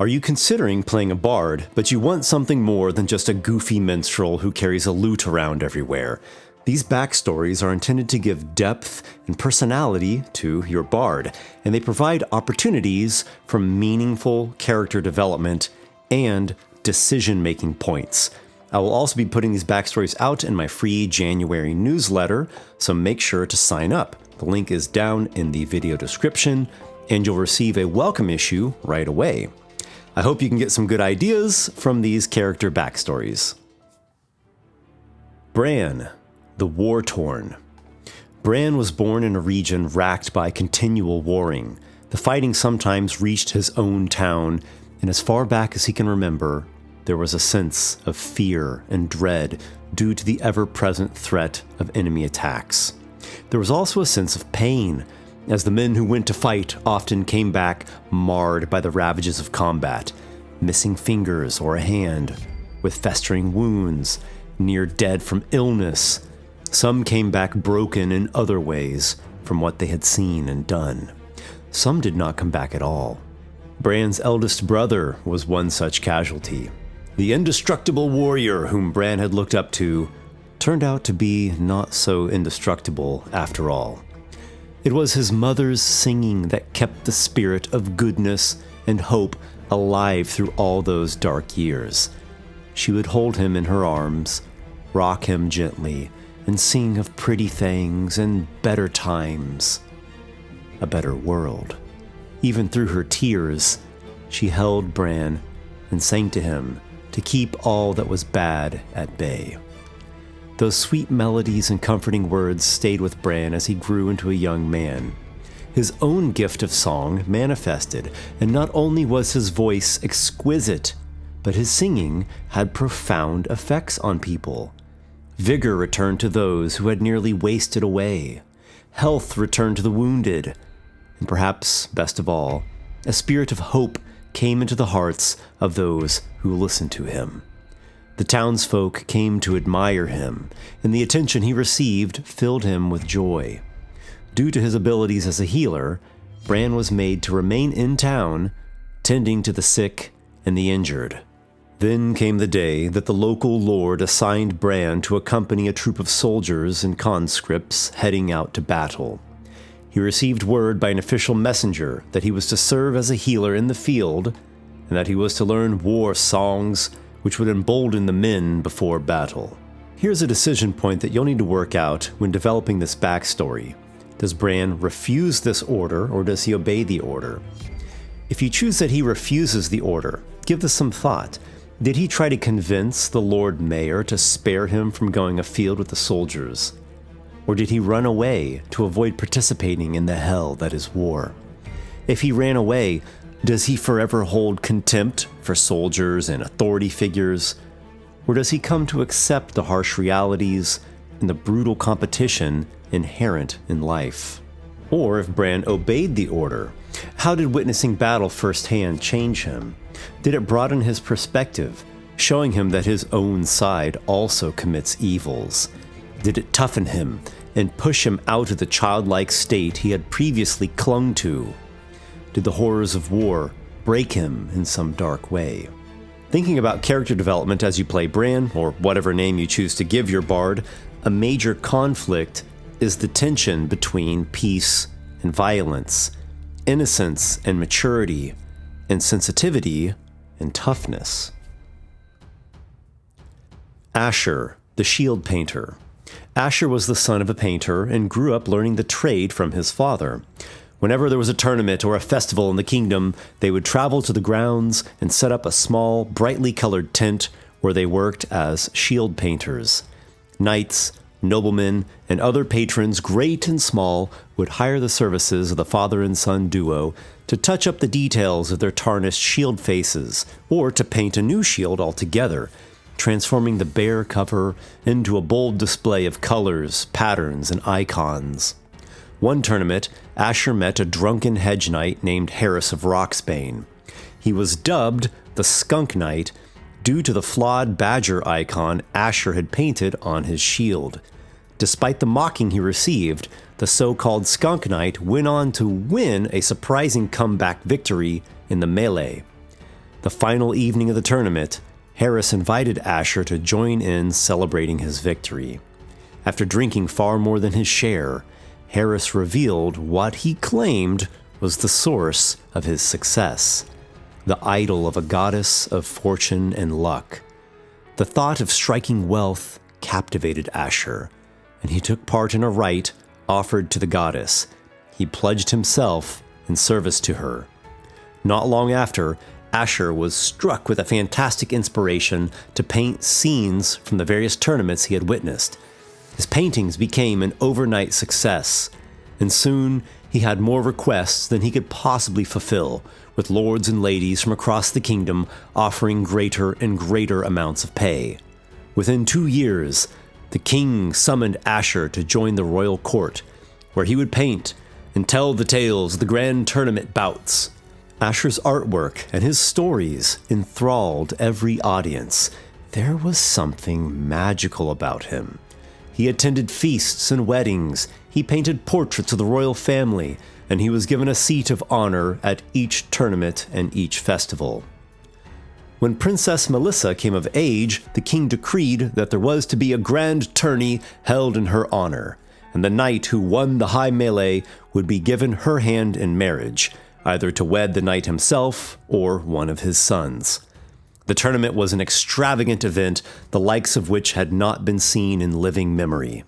Are you considering playing a bard, but you want something more than just a goofy minstrel who carries a lute around everywhere? These backstories are intended to give depth and personality to your bard, and they provide opportunities for meaningful character development and decision-making points. I will also be putting these backstories out in my free January newsletter, so make sure to sign up. The link is down in the video description, and you'll receive a welcome issue right away. I hope you can get some good ideas from these character backstories. Bran, the Wartorn. Bran was born in a region racked by continual warring. The fighting sometimes reached his own town, and as far back as he can remember, there was a sense of fear and dread due to the ever-present threat of enemy attacks. There was also a sense of pain, as the men who went to fight often came back marred by the ravages of combat, missing fingers or a hand, with festering wounds, near dead from illness. Some came back broken in other ways from what they had seen and done. Some did not come back at all. Bran's eldest brother was one such casualty. The indestructible warrior whom Bran had looked up to turned out to be not so indestructible after all. It was his mother's singing that kept the spirit of goodness and hope alive through all those dark years. She would hold him in her arms, rock him gently, and sing of pretty things and better times, a better world. Even through her tears, she held Bran and sang to him to keep all that was bad at bay. Those sweet melodies and comforting words stayed with Bran as he grew into a young man. His own gift of song manifested, and not only was his voice exquisite, but his singing had profound effects on people. Vigor returned to those who had nearly wasted away. Health returned to the wounded. And perhaps, best of all, a spirit of hope came into the hearts of those who listened to him. The townsfolk came to admire him, and the attention he received filled him with joy. Due to his abilities as a healer, Bran was made to remain in town, tending to the sick and the injured. Then came the day that the local lord assigned Bran to accompany a troop of soldiers and conscripts heading out to battle. He received word by an official messenger that he was to serve as a healer in the field, and that he was to learn war songs which would embolden the men before battle. Here's a decision point that you'll need to work out when developing this backstory. Does Bran refuse this order, or does he obey the order? If you choose that he refuses the order, give this some thought. Did he try to convince the Lord Mayor to spare him from going afield with the soldiers? Or did he run away to avoid participating in the hell that is war? If he ran away, does he forever hold contempt for soldiers and authority figures? Or does he come to accept the harsh realities and the brutal competition inherent in life? Or if Bran obeyed the order, how did witnessing battle firsthand change him? Did it broaden his perspective, showing him that his own side also commits evils? Did it toughen him and push him out of the childlike state he had previously clung to? Did the horrors of war break him in some dark way? Thinking about character development as you play Bran, or whatever name you choose to give your bard, a major conflict is the tension between peace and violence, innocence and maturity, and sensitivity and toughness. Asher, the shield painter. Asher was the son of a painter and grew up learning the trade from his father. Whenever there was a tournament or a festival in the kingdom, they would travel to the grounds and set up a small, brightly colored tent where they worked as shield painters. Knights, noblemen, and other patrons, great and small, would hire the services of the father and son duo to touch up the details of their tarnished shield faces, or to paint a new shield altogether, transforming the bare cover into a bold display of colors, patterns, and icons. One tournament, Asher met a drunken hedge knight named Harris of Roxbane. He was dubbed the Skunk Knight due to the flawed badger icon Asher had painted on his shield. Despite the mocking he received, the so-called Skunk Knight went on to win a surprising comeback victory in the melee. The final evening of the tournament, Harris invited Asher to join in celebrating his victory. After drinking far more than his share, Harris revealed what he claimed was the source of his success, the idol of a goddess of fortune and luck. The thought of striking wealth captivated Asher, and he took part in a rite offered to the goddess. He pledged himself in service to her. Not long after, Asher was struck with a fantastic inspiration to paint scenes from the various tournaments he had witnessed. His paintings became an overnight success, and soon he had more requests than he could possibly fulfill, with lords and ladies from across the kingdom offering greater and greater amounts of pay. Within 2 years, the king summoned Asher to join the royal court, where he would paint and tell the tales of the grand tournament bouts. Asher's artwork and his stories enthralled every audience. There was something magical about him. He attended feasts and weddings, he painted portraits of the royal family, and he was given a seat of honor at each tournament and each festival. When Princess Melissa came of age, the king decreed that there was to be a grand tourney held in her honor, and the knight who won the high melee would be given her hand in marriage, either to wed the knight himself or one of his sons. The tournament was an extravagant event, the likes of which had not been seen in living memory.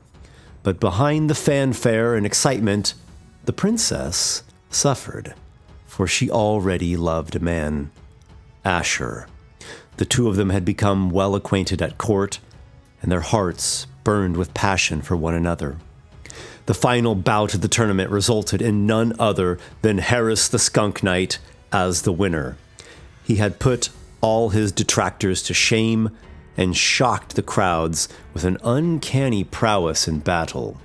But behind the fanfare and excitement, the princess suffered, for she already loved a man, Asher. The two of them had become well acquainted at court, and their hearts burned with passion for one another. The final bout of the tournament resulted in none other than Harris the Skunk Knight as the winner. He had put all his detractors to shame and shocked the crowds with an uncanny prowess in battle.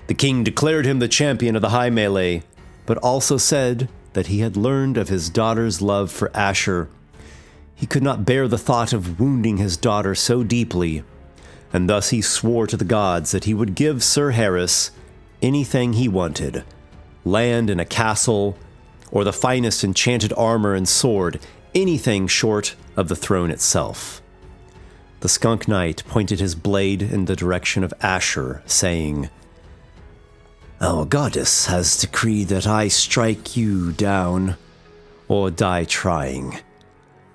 The king declared him the champion of the high melee, but also said that he had learned of his daughter's love for Asher. He could not bear the thought of wounding his daughter so deeply, and thus he swore to the gods that he would give Sir Harris anything he wanted, land and a castle, or the finest enchanted armor and sword, anything short of the throne itself. The Skunk Knight pointed his blade in the direction of Asher, saying, "Our goddess has decreed that I strike you down, or die trying.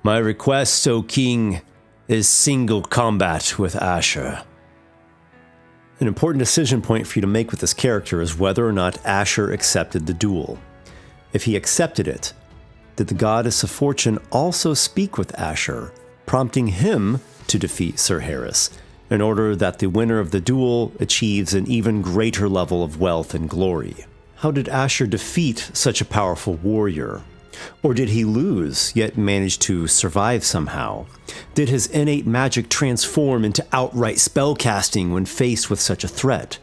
My request, O king, is single combat with Asher." An important decision point for you to make with this character is whether or not Asher accepted the duel. If he accepted it, did the goddess of fortune also speak with Asher, prompting him to defeat Sir Harris, in order that the winner of the duel achieves an even greater level of wealth and glory? How did Asher defeat such a powerful warrior? Or did he lose, yet manage to survive somehow? Did his innate magic transform into outright spellcasting when faced with such a threat?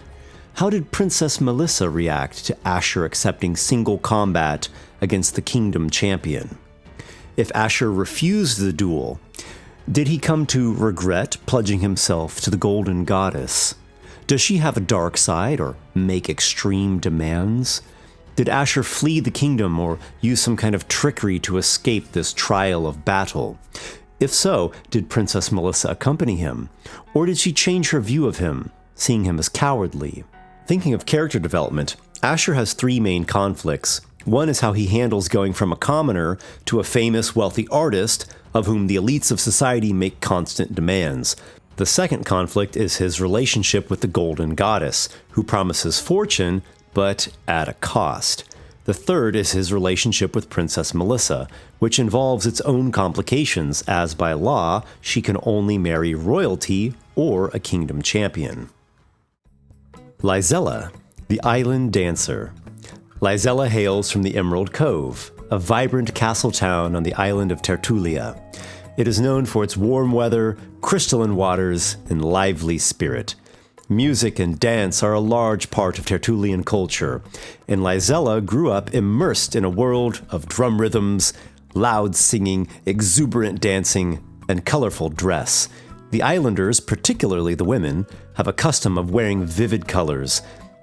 How did Princess Melissa react to Asher accepting single combat against the kingdom champion? If Asher refused the duel, did he come to regret pledging himself to the Golden Goddess? Does she have a dark side or make extreme demands? Did Asher flee the kingdom or use some kind of trickery to escape this trial of battle? If so, did Princess Melissa accompany him? Or did she change her view of him, seeing him as cowardly? Thinking of character development, Asher has 3 main conflicts. One is how he handles going from a commoner to a famous, wealthy artist, of whom the elites of society make constant demands. The second conflict is his relationship with the Golden Goddess, who promises fortune, but at a cost. The third is his relationship with Princess Melissa, which involves its own complications, as by law, she can only marry royalty or a kingdom champion. Laisela, the Island Dancer. Laisela hails from the Emerald Cove, a vibrant castle town on the island of Tertulia. It is known for its warm weather, crystalline waters, and lively spirit. Music and dance are a large part of Tertulian culture, and Laisela grew up immersed in a world of drum rhythms, loud singing, exuberant dancing, and colorful dress. The islanders, particularly the women, have a custom of wearing vivid colors,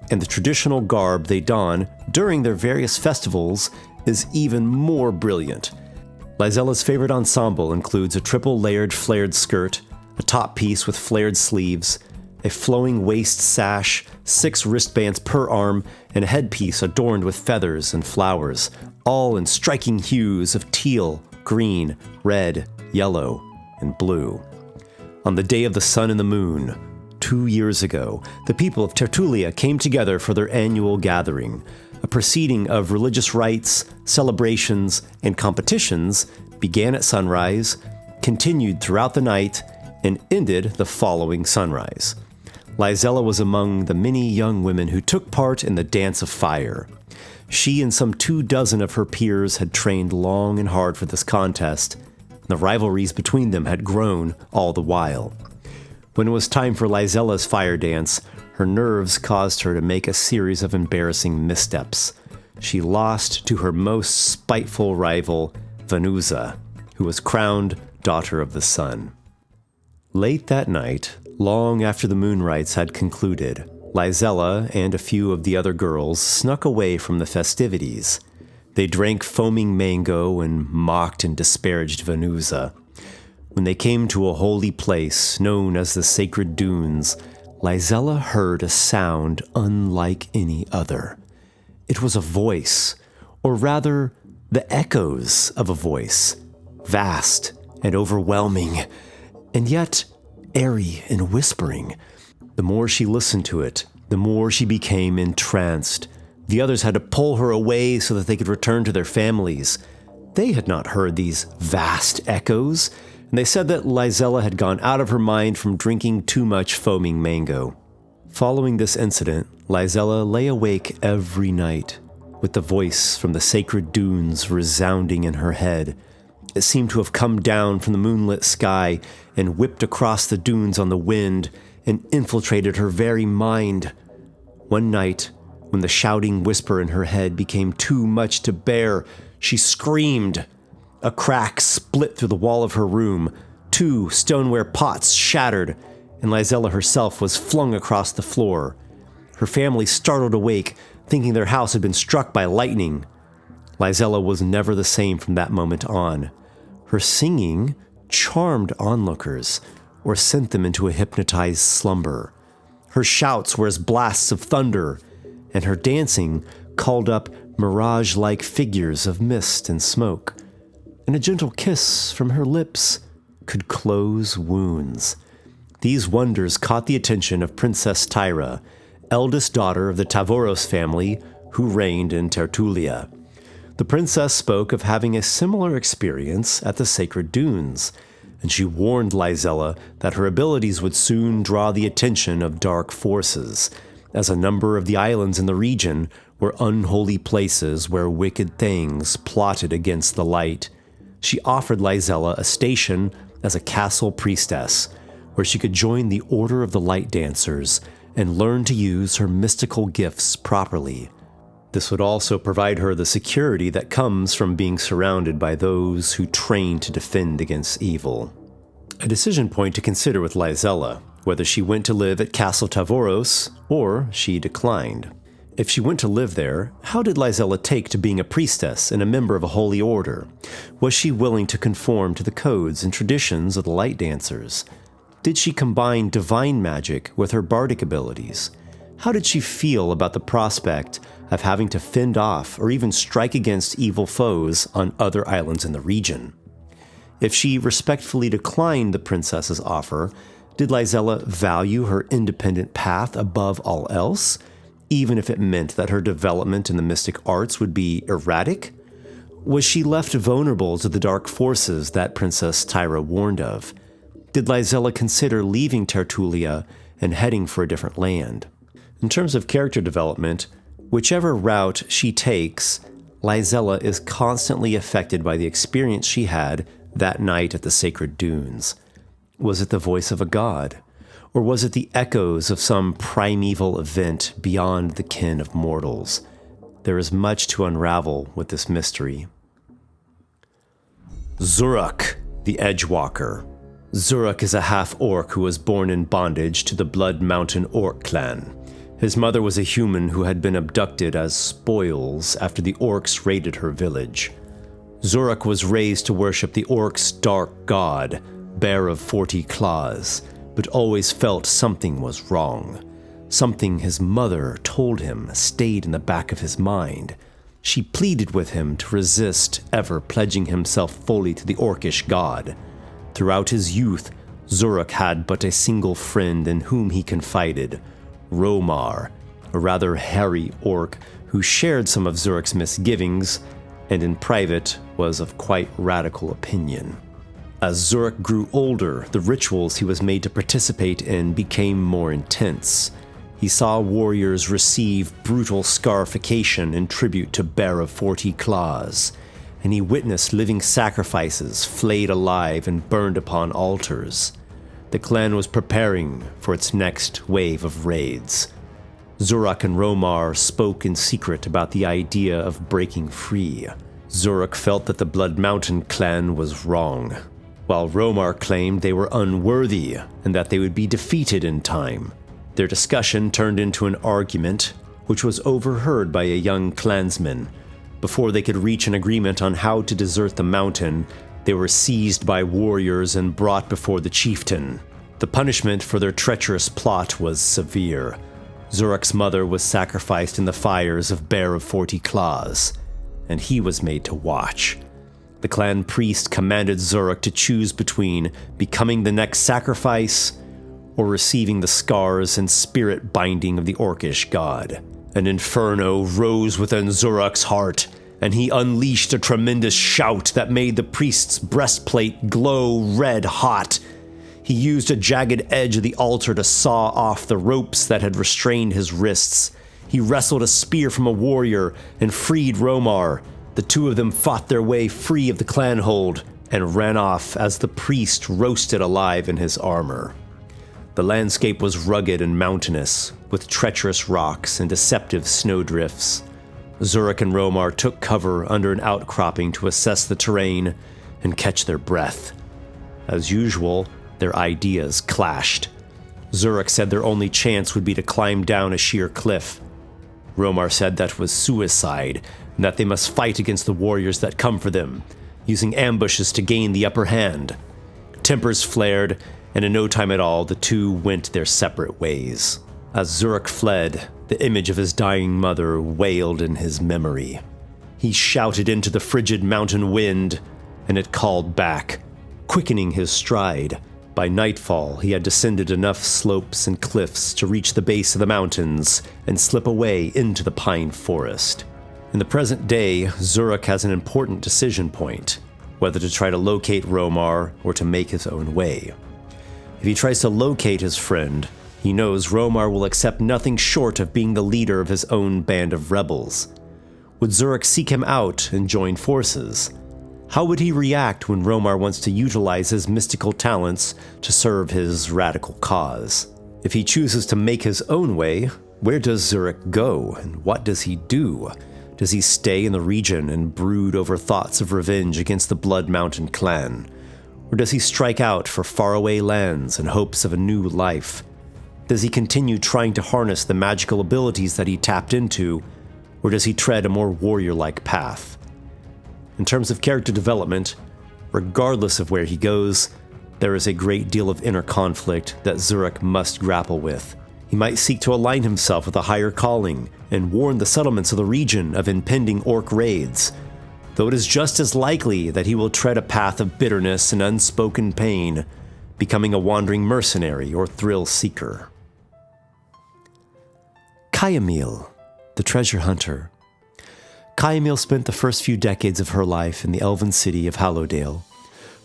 and the traditional garb they don during their various festivals is even more brilliant. Laisela's favorite ensemble includes a triple-layered flared skirt, a top piece with flared sleeves, a flowing waist sash, 6 wristbands per arm, and a headpiece adorned with feathers and flowers, all in striking hues of teal, green, red, yellow, and blue. On the day of the sun and the moon, 2 years ago, the people of Tertulia came together for their annual gathering. A proceeding of religious rites, celebrations, and competitions began at sunrise, continued throughout the night, and ended the following sunrise. Laisela was among the many young women who took part in the Dance of Fire. She and some 24 of her peers had trained long and hard for this contest, and the rivalries between them had grown all the while. When it was time for Laisela's fire dance, her nerves caused her to make a series of embarrassing missteps. She lost to her most spiteful rival, Venusa, who was crowned Daughter of the Sun. Late that night, long after the moon rites had concluded, Laisela and a few of the other girls snuck away from the festivities. They drank foaming mango and mocked and disparaged Venusa. When they came to a holy place known as the Sacred Dunes, Laisela heard a sound unlike any other. It was a voice, or rather, the echoes of a voice, vast and overwhelming, and yet airy and whispering. The more she listened to it, the more she became entranced. The others had to pull her away so that they could return to their families. They had not heard these vast echoes, and they said that Laisela had gone out of her mind from drinking too much foaming mango. Following this incident, Laisela lay awake every night, with the voice from the sacred dunes resounding in her head. It seemed to have come down from the moonlit sky and whipped across the dunes on the wind and infiltrated her very mind. One night, when the shouting whisper in her head became too much to bear, she screamed. A crack split through the wall of her room. 2 stoneware pots shattered, and Laisela herself was flung across the floor. Her family startled awake, thinking their house had been struck by lightning. Laisela was never the same from that moment on. Her singing charmed onlookers, or sent them into a hypnotized slumber. Her shouts were as blasts of thunder, and her dancing called up mirage-like figures of mist and smoke. And a gentle kiss from her lips could close wounds. These wonders caught the attention of Princess Tyra, eldest daughter of the Tavoros family who reigned in Tertulia. The princess spoke of having a similar experience at the Sacred Dunes, and she warned Laisela that her abilities would soon draw the attention of dark forces, as a number of the islands in the region were unholy places where wicked things plotted against the light. She offered Laisela a station as a castle priestess, where she could join the Order of the Light Dancers and learn to use her mystical gifts properly. This would also provide her the security that comes from being surrounded by those who train to defend against evil. A decision point to consider with Laisela, whether she went to live at Castle Tavoros or she declined. If she went to live there, how did Laisela take to being a priestess and a member of a holy order? Was she willing to conform to the codes and traditions of the Light Dancers? Did she combine divine magic with her bardic abilities? How did she feel about the prospect of having to fend off or even strike against evil foes on other islands in the region? If she respectfully declined the princess's offer, did Laisela value her independent path above all else, even if it meant that her development in the mystic arts would be erratic? Was she left vulnerable to the dark forces that Princess Tyra warned of? Did Laisela consider leaving Tertulia and heading for a different land? In terms of character development, whichever route she takes, Laisela is constantly affected by the experience she had that night at the Sacred Dunes. Was it the voice of a god? Or was it the echoes of some primeval event beyond the ken of mortals? There is much to unravel with this mystery. Zurruk, the Edgewalker. Zurruk is a half-orc who was born in bondage to the Blood Mountain Orc clan. His mother was a human who had been abducted as spoils after the orcs raided her village. Zurruk was raised to worship the orcs' dark god, Bear of 40 Claws, but always felt something was wrong. Something his mother told him stayed in the back of his mind. She pleaded with him to resist ever pledging himself fully to the orcish god. Throughout his youth, Zurruk had but a single friend in whom he confided, Romar, a rather hairy orc who shared some of Zurruk's misgivings, and in private was of quite radical opinion. As Zurruk grew older, the rituals he was made to participate in became more intense. He saw warriors receive brutal scarification in tribute to Bear of 40 Claws, and he witnessed living sacrifices flayed alive and burned upon altars. The clan was preparing for its next wave of raids. Zurruk and Romar spoke in secret about the idea of breaking free. Zurruk felt that the Blood Mountain clan was wrong, while Romar claimed they were unworthy and that they would be defeated in time. Their discussion turned into an argument, which was overheard by a young clansman. Before they could reach an agreement on how to desert the mountain, they were seized by warriors and brought before the chieftain. The punishment for their treacherous plot was severe. Zurruk's mother was sacrificed in the fires of Bear of 40 Claws, and he was made to watch. The clan priest commanded Zurruk to choose between becoming the next sacrifice or receiving the scars and spirit binding of the orcish god. An inferno rose within Zurruk's heart, and he unleashed a tremendous shout that made the priest's breastplate glow red hot. He used a jagged edge of the altar to saw off the ropes that had restrained his wrists. He wrestled a spear from a warrior and freed Romar. The two of them fought their way free of the clan hold and ran off as the priest roasted alive in his armor. The landscape was rugged and mountainous, with treacherous rocks and deceptive snowdrifts. Zurruk and Romar took cover under an outcropping to assess the terrain and catch their breath. As usual, their ideas clashed. Zurruk said their only chance would be to climb down a sheer cliff. Romar said that was suicide, and that they must fight against the warriors that come for them, using ambushes to gain the upper hand. Tempers flared, and in no time at all, the two went their separate ways. As Zurruk fled, the image of his dying mother wailed in his memory. He shouted into the frigid mountain wind, and it called back, quickening his stride. By nightfall, he had descended enough slopes and cliffs to reach the base of the mountains and slip away into the pine forest. In the present day, Zurruk has an important decision point, whether to try to locate Romar or to make his own way. If he tries to locate his friend, he knows Romar will accept nothing short of being the leader of his own band of rebels. Would Zurruk seek him out and join forces? How would he react when Romar wants to utilize his mystical talents to serve his radical cause? If he chooses to make his own way, where does Zurruk go, and what does he do? Does he stay in the region and brood over thoughts of revenge against the Blood Mountain clan? Or does he strike out for faraway lands in hopes of a new life? Does he continue trying to harness the magical abilities that he tapped into, or does he tread a more warrior-like path? In terms of character development, regardless of where he goes, there is a great deal of inner conflict that Zurruk must grapple with. He might seek to align himself with a higher calling and warn the settlements of the region of impending orc raids, though it is just as likely that he will tread a path of bitterness and unspoken pain, becoming a wandering mercenary or thrill seeker. Kyamil, the treasure hunter. Kyamil spent the first few decades of her life in the elven city of Hallowdale.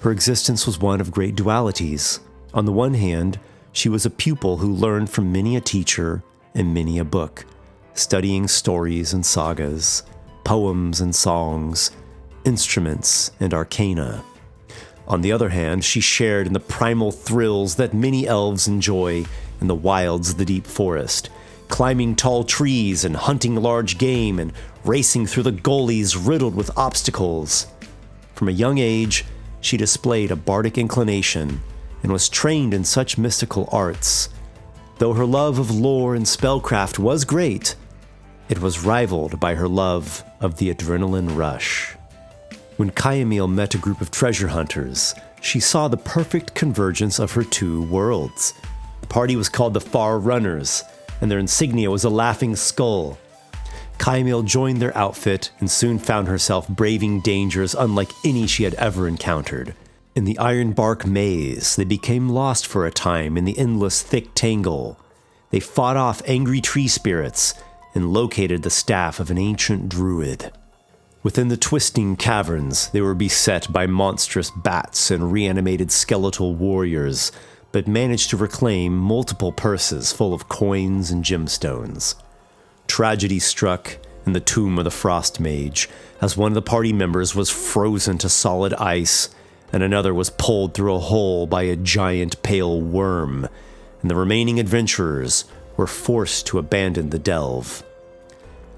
Her existence was one of great dualities. On the one hand, she was a pupil who learned from many a teacher and many a book, studying stories and sagas, poems and songs, instruments and arcana. On the other hand, she shared in the primal thrills that many elves enjoy in the wilds of the deep forest, climbing tall trees and hunting large game and racing through the gullies riddled with obstacles. From a young age, she displayed a bardic inclination and was trained in such mystical arts. Though her love of lore and spellcraft was great, it was rivaled by her love of the adrenaline rush. When Kyamil met a group of treasure hunters, she saw the perfect convergence of her two worlds. The party was called the Far Runners, and their insignia was a laughing skull. Kyamil joined their outfit and soon found herself braving dangers unlike any she had ever encountered. In the Ironbark Maze, they became lost for a time in the endless thick tangle. They fought off angry tree spirits and located the staff of an ancient druid. Within the twisting caverns, they were beset by monstrous bats and reanimated skeletal warriors, but managed to reclaim multiple purses full of coins and gemstones. Tragedy struck in the tomb of the Frost Mage, as one of the party members was frozen to solid ice, and another was pulled through a hole by a giant pale worm, and the remaining adventurers were forced to abandon the delve.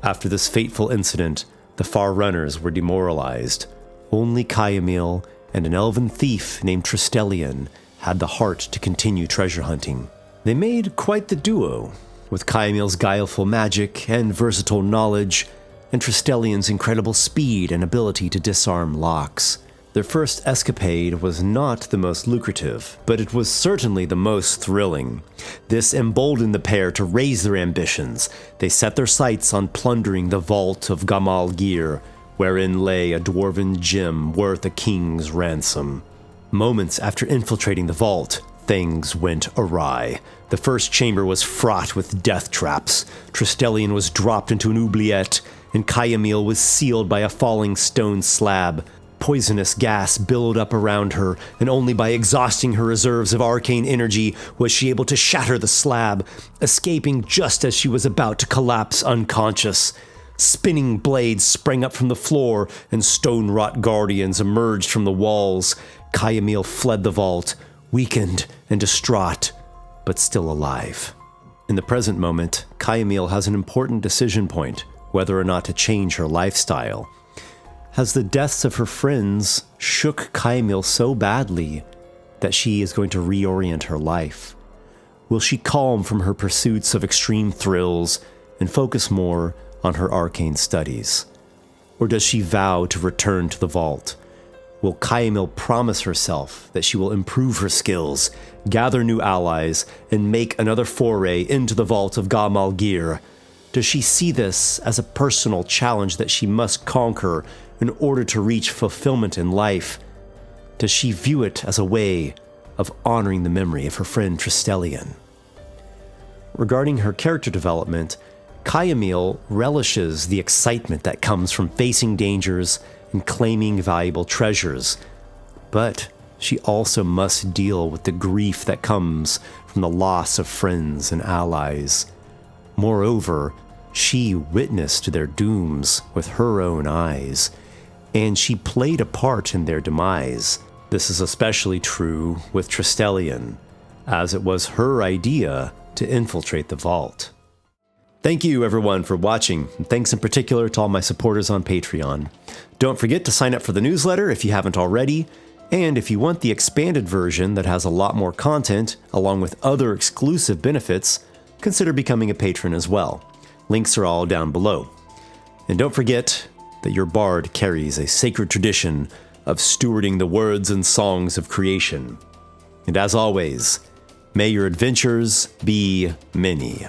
After this fateful incident, the Far Runners were demoralized. Only Kyamil and an elven thief named Tristelian had the heart to continue treasure hunting. They made quite the duo, with Kyamil's guileful magic and versatile knowledge, and Tristelian's incredible speed and ability to disarm locks. Their first escapade was not the most lucrative, but it was certainly the most thrilling. This emboldened the pair to raise their ambitions. They set their sights on plundering the vault of Gamal Gir, wherein lay a dwarven gem worth a king's ransom. Moments after infiltrating the vault, things went awry. The first chamber was fraught with death traps. Tristelian was dropped into an oubliette, and Kyamil was sealed by a falling stone slab. Poisonous gas billowed up around her, and only by exhausting her reserves of arcane energy was she able to shatter the slab, escaping just as she was about to collapse unconscious. Spinning blades sprang up from the floor, and stone-wrought guardians emerged from the walls. Kyamil fled the vault, weakened and distraught, but still alive. In the present moment, Kyamil has an important decision point, whether or not to change her lifestyle. Has the deaths of her friends shook Kyamil so badly that she is going to reorient her life? Will she calm from her pursuits of extreme thrills and focus more on her arcane studies? Or does she vow to return to the vault? Will Kyamil promise herself that she will improve her skills, gather new allies, and make another foray into the vault of Gamal Gir? Does she see this as a personal challenge that she must conquer in order to reach fulfillment in life? Does she view it as a way of honoring the memory of her friend Tristelian? Regarding her character development, Kyamil relishes the excitement that comes from facing dangers and claiming valuable treasures, but she also must deal with the grief that comes from the loss of friends and allies. Moreover, she witnessed their dooms with her own eyes, and she played a part in their demise. This is especially true with Tristelian, as it was her idea to infiltrate the vault. Thank you everyone for watching, and thanks in particular to all my supporters on Patreon. Don't forget to sign up for the newsletter if you haven't already, and if you want the expanded version that has a lot more content, along with other exclusive benefits, consider becoming a patron as well. Links are all down below. And don't forget that your bard carries a sacred tradition of stewarding the words and songs of creation. And as always, may your adventures be many.